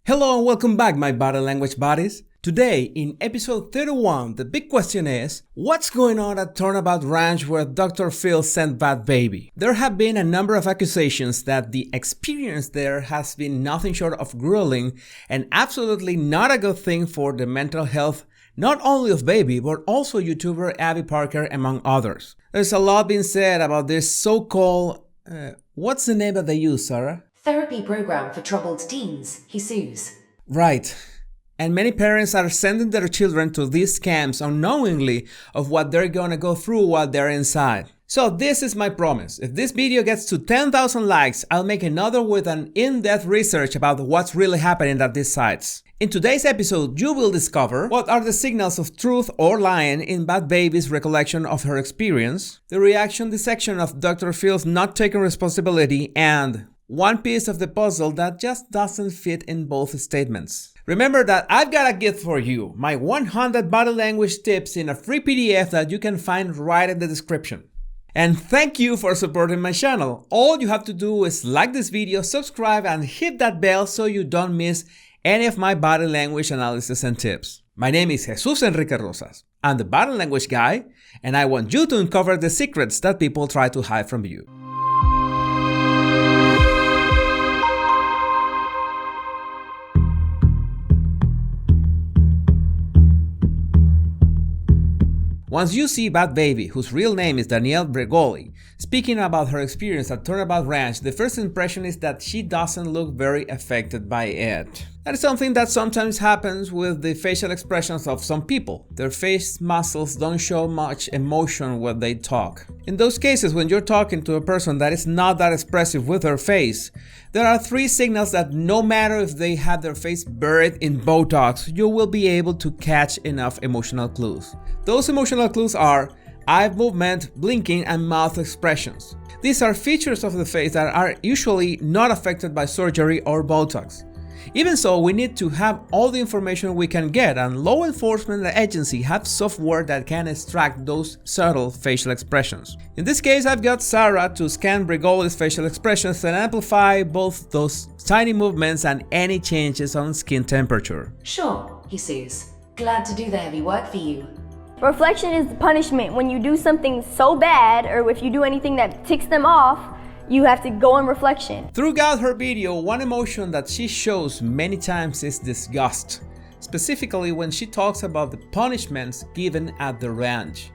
Hello and welcome back, my body language buddies. Today, in episode 31, the big question is, what's going on at Turnabout Ranch where Dr. Phil sent Bhad Bhabie? There have been a number of accusations that the experience there has been nothing short of grueling and absolutely not a good thing for the mental health not only of Bhabie, but also YouTuber Abby Parker, among others. There's a lot being said about this so-called, what's the name that they use, Sarah? Therapy program for troubled teens, he sues. Right. And many parents are sending their children to these camps unknowingly of what they're gonna go through while they're inside. So this is my promise. If this video gets to 10,000 likes, I'll make another with an in-depth research about what's really happening at these sites. In today's episode, you will discover what are the signals of truth or lying in Bhad Bhabie's recollection of her experience, the reaction dissection of Dr. Phil's not taking responsibility, and one piece of the puzzle that just doesn't fit in both statements. Remember that I've got a gift for you, my 100 body language tips in a free PDF that you can find right in the description. And thank you for supporting my channel. All you have to do is like this video, subscribe, and hit that bell so you don't miss any of my body language analysis and tips. My name is Jesus Enrique Rosas. I'm the body language guy, and I want you to uncover the secrets that people try to hide from you. Once you see Bhad Bhabie, whose real name is Danielle Bregoli, speaking about her experience at Turnabout Ranch, the first impression is that she doesn't look very affected by it. That is something that sometimes happens with the facial expressions of some people. Their face muscles don't show much emotion when they talk. In those cases, when you're talking to a person that is not that expressive with their face, there are three signals that no matter if they have their face buried in Botox, you will be able to catch enough emotional clues. Those emotional clues are eye movement, blinking, and mouth expressions. These are features of the face that are usually not affected by surgery or Botox. Even so, we need to have all the information we can get, and law enforcement agencies have software that can extract those subtle facial expressions. In this case, I've got Sarah to scan Bregoli's facial expressions and amplify both those tiny movements and any changes on skin temperature. Sure, he sues. Glad to do the heavy work for you. Reflection is the punishment. When you do something so bad, or if you do anything that ticks them off, you have to go in reflection. Throughout her video, one emotion that she shows many times is disgust, specifically when she talks about the punishments given at the ranch.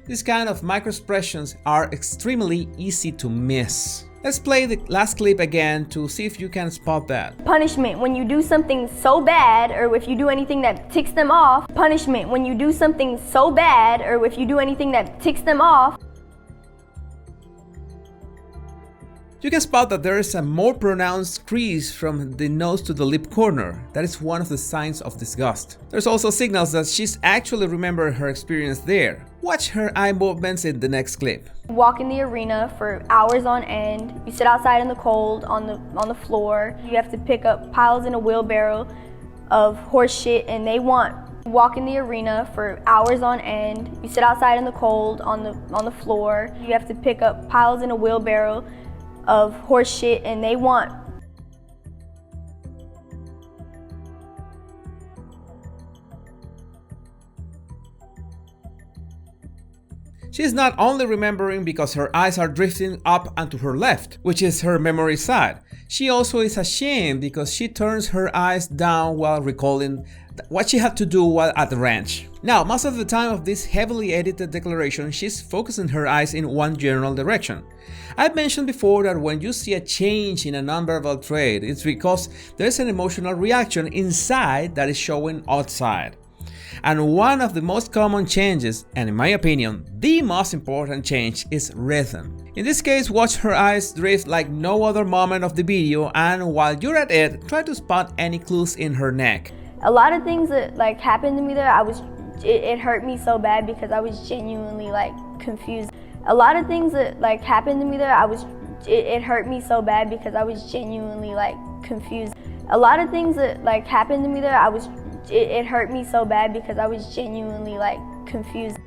These kind of micro-expressions are extremely easy to miss. Let's play the last clip again to see if you can spot that. Punishment, when you do something so bad, or if you do anything that ticks them off. Punishment, when you do something so bad, or if you do anything that ticks them off. You can spot that there is a more pronounced crease from the nose to the lip corner. That is one of the signs of disgust. There's also signals that she's actually remembered her experience there. Watch her eye movements in the next clip. Walk in the arena for hours on end. You sit outside in the cold on the floor. You have to pick up piles in a wheelbarrow of horse shit, and they want. Walk in the arena for hours on end. You sit outside in the cold on the floor. You have to pick up piles in a wheelbarrow of horse shit, and they want. She is not only remembering because her eyes are drifting up and to her left, which is her memory side. She also is ashamed because she turns her eyes down while recalling what she had to do while at the ranch. Now, most of the time of this heavily edited declaration, she's focusing her eyes in one general direction. I've mentioned before that when you see a change in a nonverbal trait, it's because there's an emotional reaction inside that is showing outside. And one of the most common changes, and in my opinion, the most important change, is rhythm. In this case, watch her eyes drift like no other moment of the video, and while you're at it, try to spot any clues in her neck. A lot of things that happened to me there, it hurt me so bad because I was genuinely confused. A lot of things that happened to me there, it hurt me so bad because I was genuinely confused. A lot of things that happened to me there, it hurt me so bad because I was genuinely confused.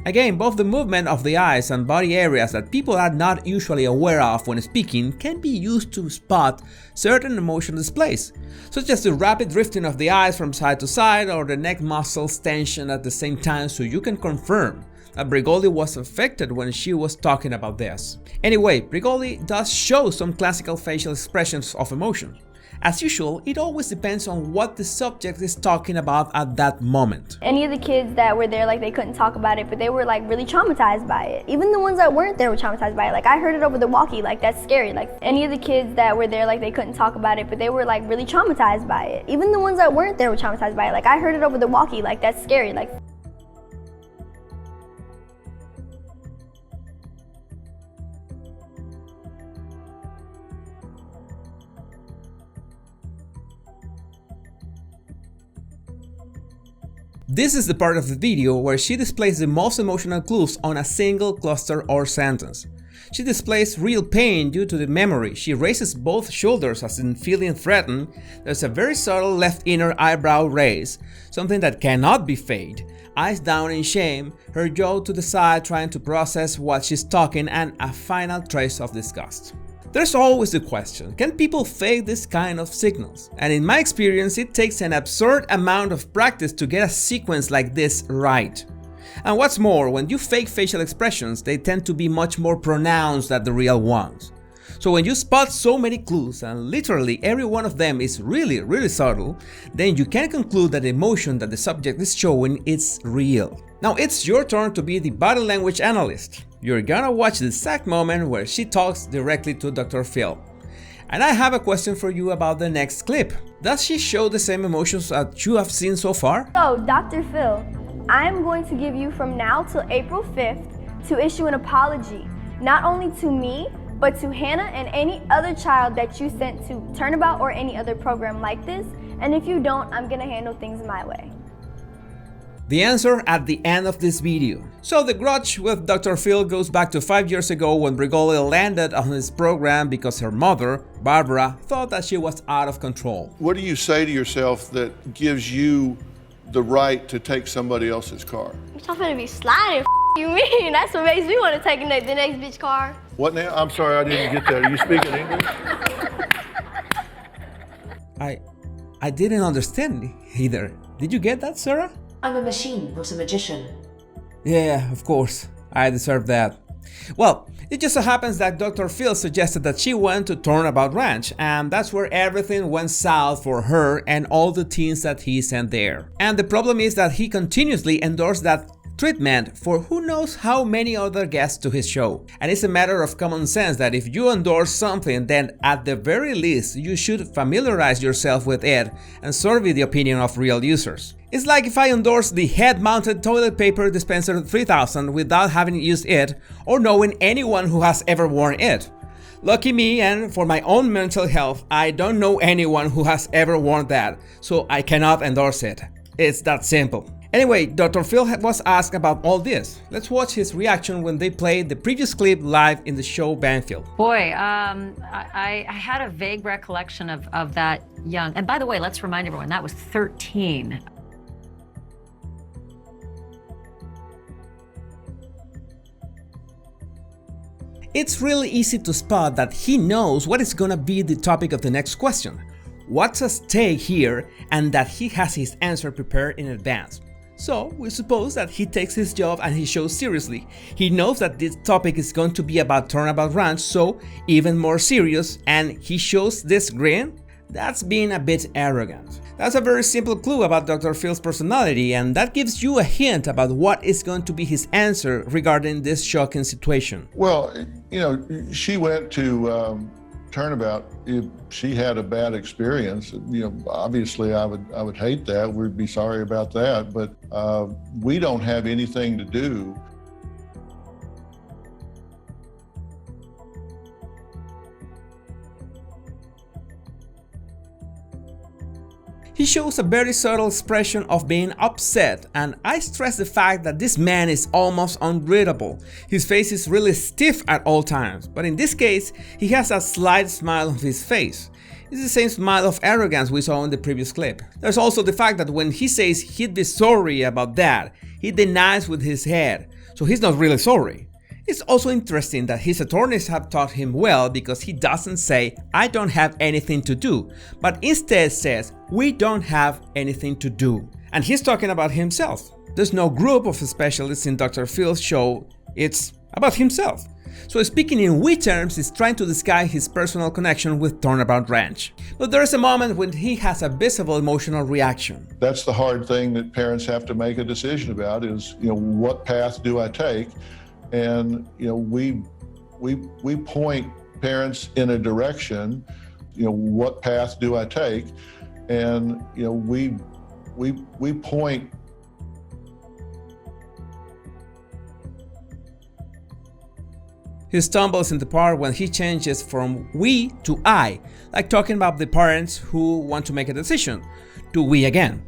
Again, both the movement of the eyes and body areas that people are not usually aware of when speaking can be used to spot certain emotional displays, such as the rapid drifting of the eyes from side to side or the neck muscles tension at the same time, so you can confirm that Bregoli was affected when she was talking about this. Anyway, Bregoli does show some classical facial expressions of emotion. As usual, it always depends on what the subject is talking about at that moment. Any of the kids that were there, like, they couldn't talk about it, but they were like really traumatized by it. Even the ones that weren't there were traumatized by it. Like, I heard it over the walkie, like, that's scary. Like, any of the kids that were there, like, they couldn't talk about it, but they were like really traumatized by it. Even the ones that weren't there were traumatized by it. Like, I heard it over the walkie, like, that's scary. Like, this is the part of the video where she displays the most emotional clues on a single cluster or sentence. She displays real pain due to the memory. She raises both shoulders as in feeling threatened. There's a very subtle left inner eyebrow raise, something that cannot be faked. Eyes down in shame, her jaw to the side trying to process what she's talking, and a final trace of disgust. There's always the question, can people fake this kind of signals? And in my experience, it takes an absurd amount of practice to get a sequence like this right. And what's more, when you fake facial expressions, they tend to be much more pronounced than the real ones. So when you spot so many clues, and literally every one of them is really subtle, then you can conclude that the emotion that the subject is showing is real. Now it's your turn to be the body language analyst. You're gonna watch the exact moment where she talks directly to Dr. Phil. And I have a question for you about the next clip. Does she show the same emotions that you have seen so far? so Dr. Phil, I'm going to give you from now till April 5th to issue an apology, not only to me, but to Hannah and any other child that you sent to Turnabout or any other program like this. And if you don't, I'm gonna handle things my way. The answer at the end of this video. So the grudge with Dr. Phil goes back to 5 years ago when Bregoli landed on his program because her mother, Barbara, thought that she was out of control. What do you say to yourself that gives you the right to take somebody else's car? I'm finna be sliding, you mean? That's what makes me want to take the next bitch car. What now? I'm sorry, I didn't get that. Are you speaking English? I didn't understand either. Did you get that, Sarah? I'm a machine, not a magician. Yeah, of course. I deserve that. Well, it just so happens that Dr. Phil suggested that she went to Turnabout Ranch, and that's where everything went south for her and all the teens that he sent there. And the problem is that he continuously endorsed that treatment for who knows how many other guests to his show. And it's a matter of common sense that if you endorse something, then at the very least you should familiarize yourself with it and survey the opinion of real users. It's like if I endorse the head-mounted toilet paper dispenser 3000 without having used it or knowing anyone who has ever worn it. Lucky me, and for my own mental health, I don't know anyone who has ever worn that, so I cannot endorse it. It's that simple. Anyway, Dr. Phil was asked about all this. Let's watch his reaction when they played the previous clip live in the show Banfield. Boy, I had a vague recollection of that young, and by the way, let's remind everyone, that was 13. It's really easy to spot that he knows what is gonna be the topic of the next question, what's at stake here, and that he has his answer prepared in advance. So we suppose that he takes his job and he shows seriously. He knows that this topic is going to be about Turnabout Ranch, so even more serious, and he shows this grin. That's being a bit arrogant. That's a very simple clue about Dr. Phil's personality, and that gives you a hint about what is going to be his answer regarding this shocking situation. Well, you know, she went to Turnabout. If she had a bad experience, you know, obviously I would hate that. We'd be sorry about that, but we don't have anything to do. He shows a very subtle expression of being upset, and I stress the fact that this man is almost unreadable. His face is really stiff at all times, but in this case, he has a slight smile on his face. It's the same smile of arrogance we saw in the previous clip. There's also the fact that when he says he'd be sorry about that, he denies with his head. so he's not really sorry. It's also interesting that his attorneys have taught him well because he doesn't say, "I don't have anything to do," but instead says, "We don't have anything to do." And he's talking about himself. There's no group of specialists in Dr. Phil's show, it's about himself. So speaking in we terms, he's trying to disguise his personal connection with Turnabout Ranch. But there is a moment when he has a visible emotional reaction. That's the hard thing that parents have to make a decision about is, what path do I take? And, we point parents in a direction, what path do I take? And, we point He stumbles in the part when he changes from we to I, like talking about the parents who want to make a decision, to we again.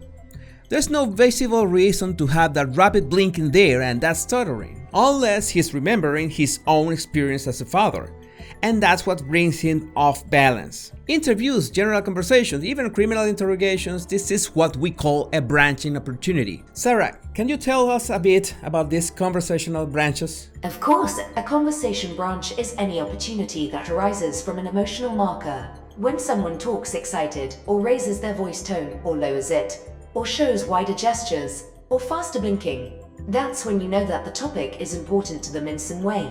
There's no visible reason to have that rapid blinking there and that stuttering, unless he's remembering his own experience as a father. And that's what brings him off balance. Interviews, general conversations, even criminal interrogations, this is what we call a branching opportunity. Sarah, can you tell us a bit about these conversational branches? Of course, a conversation branch is any opportunity that arises from an emotional marker. When someone talks excited, or raises their voice tone, or lowers it, or shows wider gestures, or faster blinking, that's when you know that the topic is important to them in some way.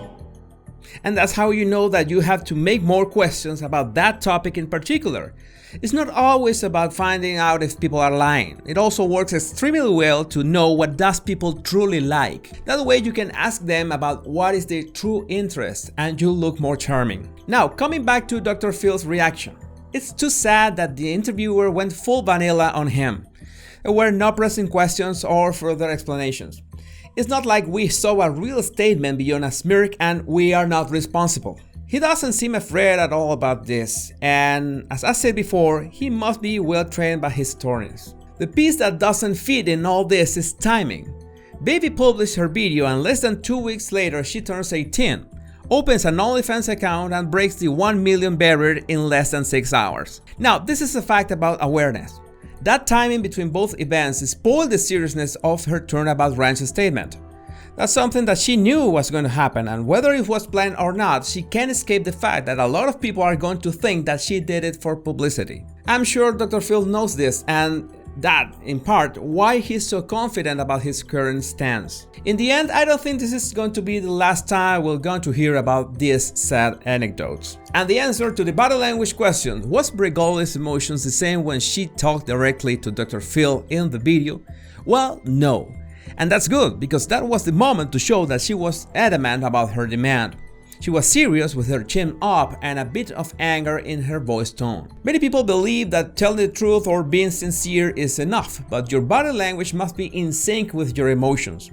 And that's how you know that you have to make more questions about that topic in particular. It's not always about finding out if people are lying. It also works extremely well to know what does people truly like. That way you can ask them about what is their true interest and you'll look more charming. Now, coming back to Dr. Phil's reaction. It's too sad that the interviewer went full vanilla on him. There were no pressing questions or further explanations. It's not like we saw a real statement beyond a smirk and "we are not responsible." He doesn't seem afraid at all about this, and as I said before, he must be well trained by his attorneys. The piece that doesn't fit in all this is timing. Baby published her video and less than 2 weeks later she turns 18, opens an OnlyFans account and breaks the 1 million barrier in less than 6 hours. Now, this is a fact about awareness. That timing between both events spoiled the seriousness of her Turnabout Ranch statement. That's something that she knew was going to happen, and whether it was planned or not, she can't escape the fact that a lot of people are going to think that she did it for publicity. I'm sure Dr. Phil knows this, and that, in part, why he's so confident about his current stance. In the end, I don't think this is going to be the last time we're going to hear about these sad anecdotes. And the answer to the body language question, was Bregoli's emotions the same when she talked directly to Dr. Phil in the video? Well, no. And that's good, because that was the moment to show that she was adamant about her demand. She was serious with her chin up and a bit of anger in her voice tone. Many people believe that telling the truth or being sincere is enough, but your body language must be in sync with your emotions.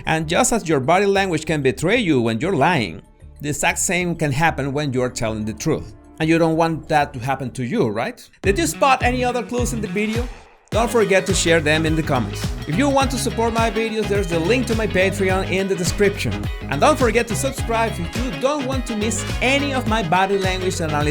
And just as your body language can betray you when you're lying, the exact same can happen when you're telling the truth. And you don't want that to happen to you, right? Did you spot any other clues in the video? Don't forget to share them in the comments. If you want to support my videos, there's the link to my Patreon in the description. And don't forget to subscribe if you don't want to miss any of my body language analysis